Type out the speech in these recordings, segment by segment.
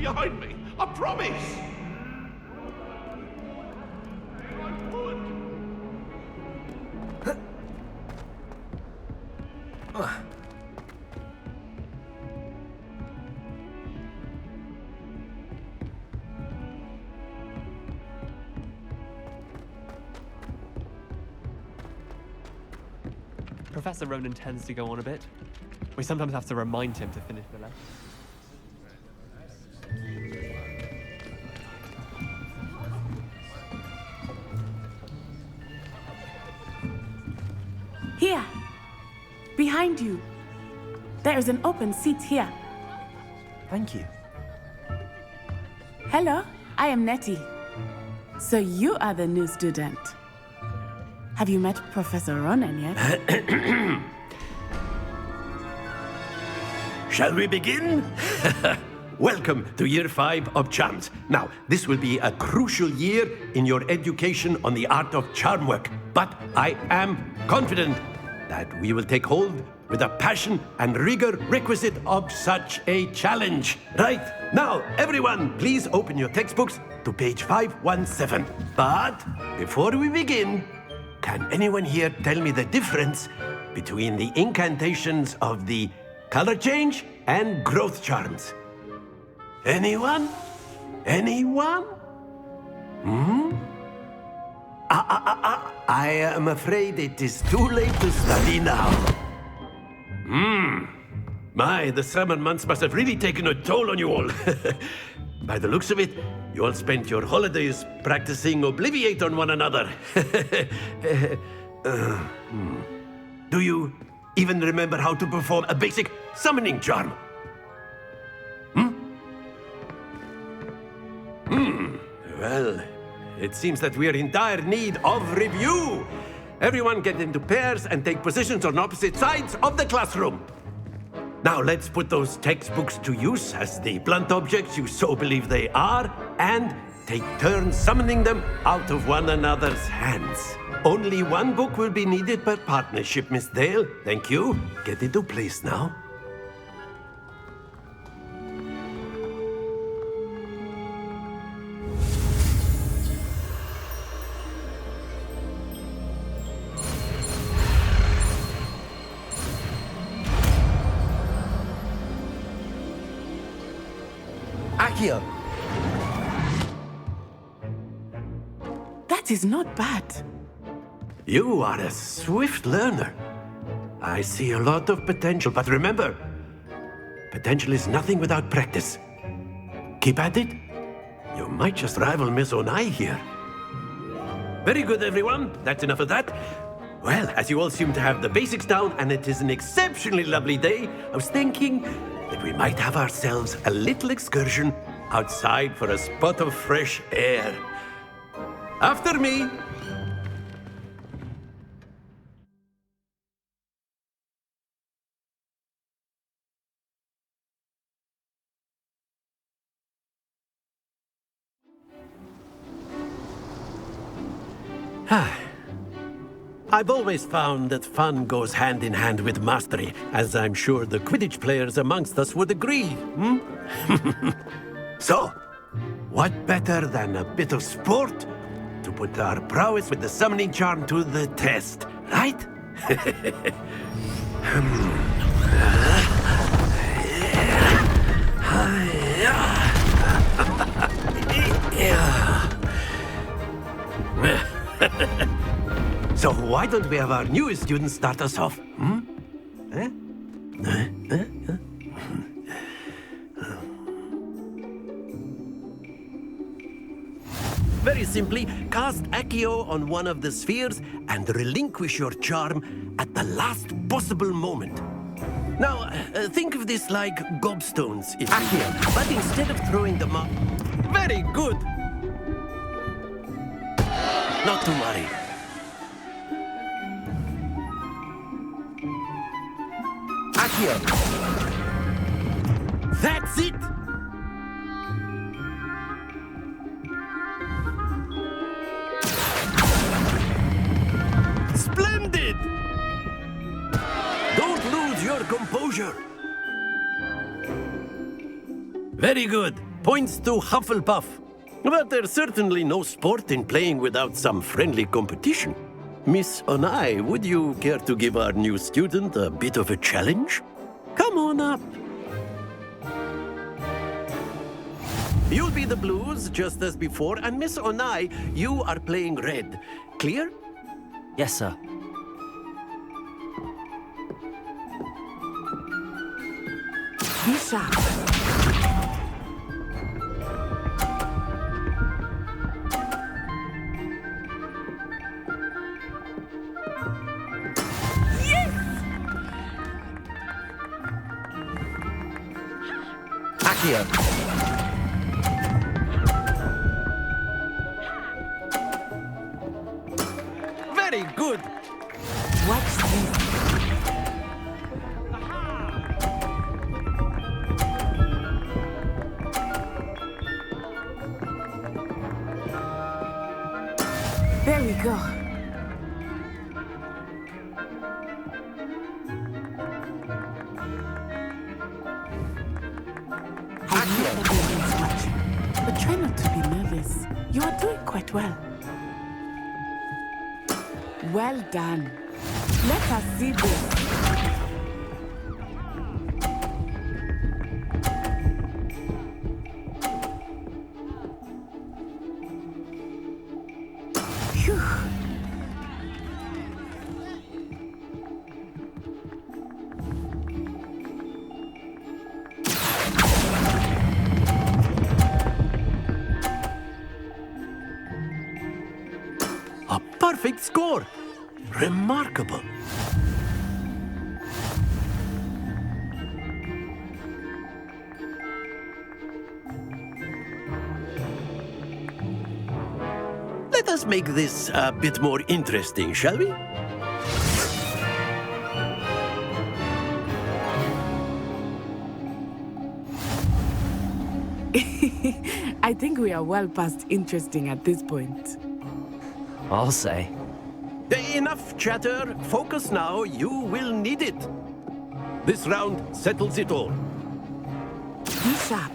behind me. I promise. Professor Ronan tends to go on a bit. We sometimes have to remind him to finish the lesson. Here! Behind you! There is an open seat here. Thank you. Hello, I am Nettie. So you are the new student. Have you met Professor Ronan yet? Shall we begin? Welcome to Year 5 of Charms. Now, this will be a crucial year in your education on the art of charm work, but I am confident that we will take hold with the passion and rigor requisite of such a challenge. Right, now, everyone, please open your textbooks to page 517. But before we begin, can anyone here tell me the difference between the incantations of the color change and growth charms? Anyone? Anyone? I am afraid it is too late to study now. My, the summer months must have really taken a toll on you all. By the looks of it, you all spent your holidays practicing Obliviate on one another. Do you even remember how to perform a basic summoning charm? Well, it seems that we are in dire need of review. Everyone get into pairs and take positions on opposite sides of the classroom. Now let's put those textbooks to use as the blunt objects you so believe they are, and take turns summoning them out of one another's hands. Only one book will be needed per partnership, Miss Dale. Thank you. Get into place now. Accio! That is not bad. You are a swift learner. I see a lot of potential, but remember, potential is nothing without practice. Keep at it. You might just rival Miss Onai here. Very good, everyone. That's enough of that. Well, as you all seem to have the basics down, and it is an exceptionally lovely day, I was thinking that we might have ourselves a little excursion outside for a spot of fresh air. After me. I've always found that fun goes hand in hand with mastery, as I'm sure the Quidditch players amongst us would agree. So, what better than a bit of sport to put our prowess with the summoning charm to the test, right? So why don't we have our newest student start us off? Very simply, cast Accio on one of the spheres and relinquish your charm at the last possible moment. Now, think of this like gobstones, if you will, but instead of throwing them up... Very good! Not to worry. Accio! That's it! Splendid! Don't lose your composure. Very good. points to Hufflepuff. But there's certainly no sport in playing without some friendly competition. Miss Onai, would you care to give our new student a bit of a challenge? Come on up. You'll be the blues, just as before, and Miss Onai, you are playing red. Clear? Yes, sir. Be sharp. Accio. Very good. Watch this. There we go. I know everyone's watching, but try not to be nervous. You are doing quite well. Well done. Let us see this. Phew. A perfect score. Remarkable. Let us make this a bit more interesting, shall we? I think we are well past interesting at this point. I'll say. Enough chatter. Focus now. You will need it. This round settles it all. Be sharp.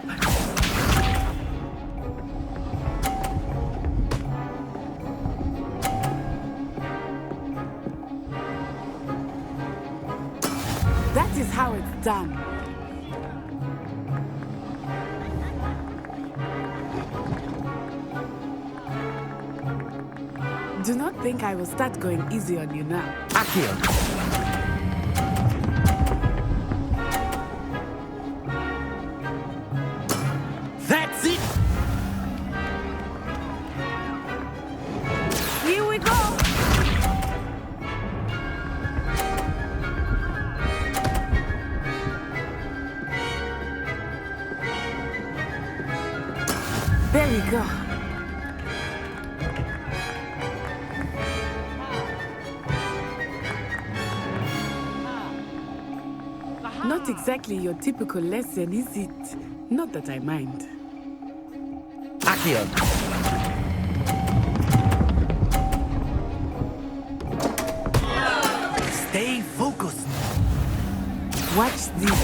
That is how it's done. Do not think I will start going easy on you now. Accio. That's it. Here we go. There we go. Not exactly your typical lesson, is it? Not that I mind. Accio. Stay focused. Watch this.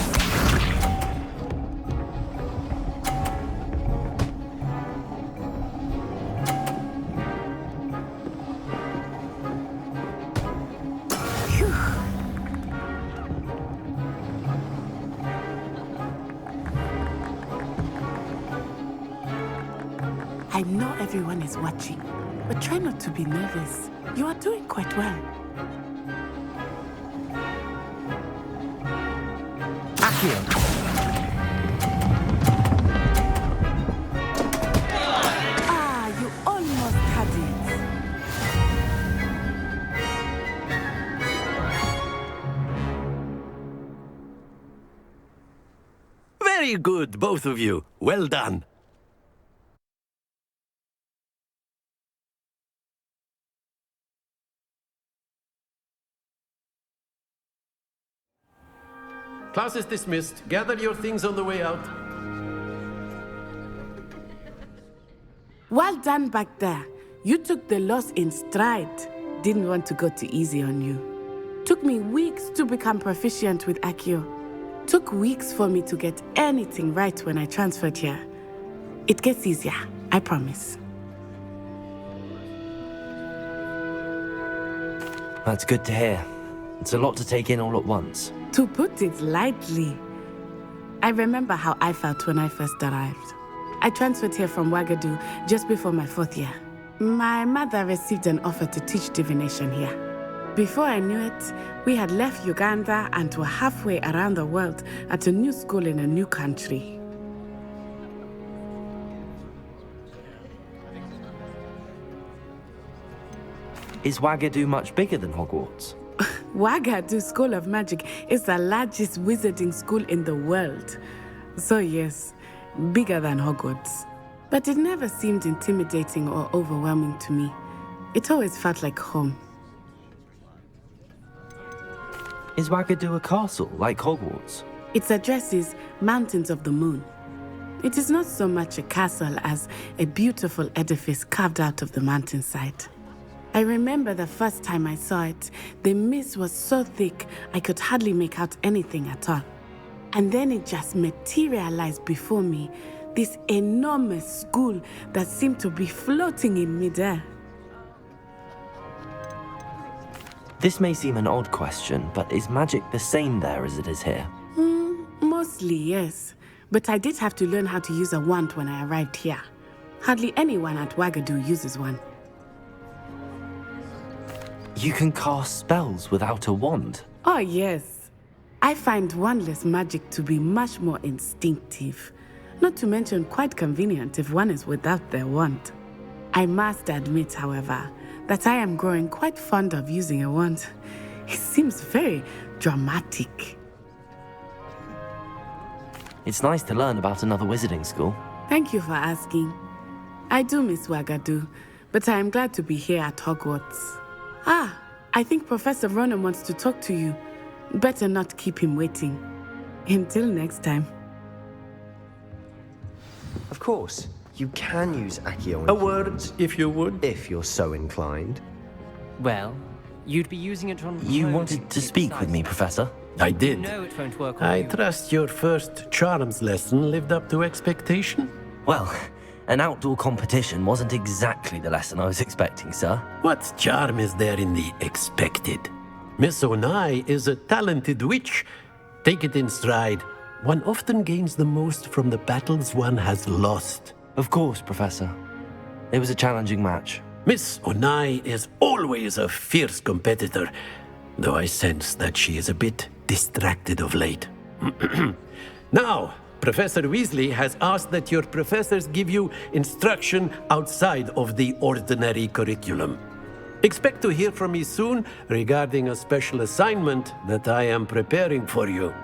Phew. I know everyone is watching, but try not to be nervous. You are doing quite well. Accio. Ah, you almost had it. Very good, both of you. Well done. Class is dismissed. Gather your things on the way out. Well done back there. You took the loss in stride. Didn't want to go too easy on you. Took me weeks to become proficient with Accio. Took weeks for me to get anything right when I transferred here. It gets easier, I promise. That's good to hear. It's a lot to take in all at once. To put it lightly, I remember how I felt when I first arrived. I transferred here from Wagadu just before my 4th year. My mother received an offer to teach divination here. Before I knew it, we had left Uganda and were halfway around the world at a new school in a new country. Is Wagadu much bigger than Hogwarts? Wagadu School of Magic is the largest wizarding school in the world. So yes, bigger than Hogwarts. But it never seemed intimidating or overwhelming to me. It always felt like home. Is Wagadu a castle, like Hogwarts? Its address is Mountains of the Moon. It is not so much a castle as a beautiful edifice carved out of the mountainside. I remember the first time I saw it, the mist was so thick I could hardly make out anything at all. And then it just materialized before me, this enormous school that seemed to be floating in midair. This may seem an odd question, but is magic the same there as it is here? Mostly, yes. But I did have to learn how to use a wand when I arrived here. Hardly anyone at Wagadu uses one. You can cast spells without a wand? Oh, yes. I find wandless magic to be much more instinctive. Not to mention quite convenient if one is without their wand. I must admit, however, that I am growing quite fond of using a wand. It seems very dramatic. It's nice to learn about another wizarding school. Thank you for asking. I do miss Wagadu, but I am glad to be here at Hogwarts. Ah, I think Professor Ronan wants to talk to you. Better not keep him waiting. Until next time. Of course, you can use Accio. A word, if you would. If you're so inclined. Well, you'd be using it on... You wanted to speak with me, Professor? I did. No, it won't work on I you. trust your first charms lesson lived up to expectation? Well, an outdoor competition wasn't exactly the lesson I was expecting, sir. What charm is there in the expected? Miss Onai is a talented witch. Take it in stride. One often gains the most from the battles one has lost. Of course, Professor. It was a challenging match. Miss Onai is always a fierce competitor, though I sense that she is a bit distracted of late. Now, Professor Weasley has asked that your professors give you instruction outside of the ordinary curriculum. Expect to hear from me soon regarding a special assignment that I am preparing for you.